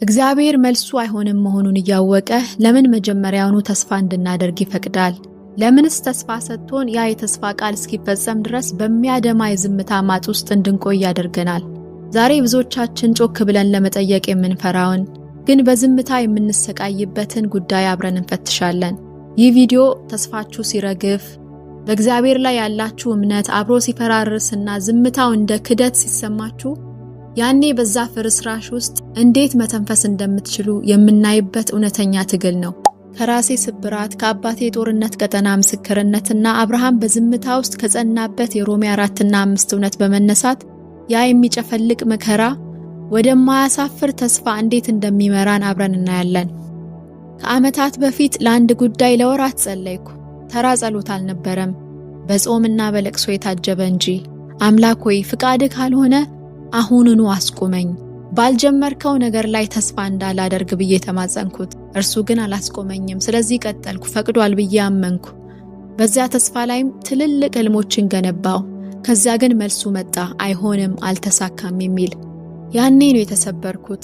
እግዚአብሔር መልሱ አይሆንም መሆኑን እያወቀ ለምን መጀመሪያውኑ ተስፋ እንድናደርግ ይፈቅዳል? ለምንስ ተስፋ ሰጥቶን ያ የተስፋ ቃል እስኪፈጸም ድረስ በሚያደማ የዝምታ ማጥ ውስጥ እንድንቆይ ያደርገናል? ዛሬ ብዙዎቻችን ጮክ ብለን ለመጠየቅ የምንፈራውን ግን በዝምታ የምንሰቃይበትን ጉዳይ አብረን እንፈትሻለን። ይህ ቪዲዮ ተስፋችሁ ሲረግፍ፣ በእግዚአብሔር ላይ ያላችሁ እምነት አብሮ ሲፈራርስና ዝምታው እንደ ክደት ሲሰማችሁ ያኔ በዛ ፍርስራሽ ውስጥ እንዴት መተንፈስ እንደምትችሉ የምናይበት እውነተኛ ትግል ነው። ከራሴ ስብራት፣ ከአባቴ ጦርነት ቀጠና ምስክርነትና አብርሃም በዝምታ ውስጥ ከጸናበት የሮሜ 4 እና 5 እውነት በመነሳት ያ የሚጨፈልቅ መከራ ወደማያሳፍር ተስፋ እንዴት እንደሚመራን አብረን እናያለን። ከዓመታት በፊት ለአንድ ጉዳይ ለወራት ጸለይኩ። ተራ ጸሎት አልነበረም፣ በጾምና በለቅሶ የታጀበ እንጂ። አምላክ ሆይ ፍቃድህ ካልሆነ አሁኑኑ አስቆመኝ፣ ባልጀመርከው ነገር ላይ ተስፋ እንዳላደርግ ብዬ ተማጸንኩት። እርሱ ግን አላስቆመኝም። ስለዚህ ቀጠልኩ፣ ፈቅዷል ብዬ አመንኩ። በዚያ ተስፋ ላይም ትልልቅ ህልሞችን ገነባው። ከዚያ ግን መልሱ መጣ፣ አይሆንም፣ አልተሳካም የሚል። ያኔ ነው የተሰበርኩት።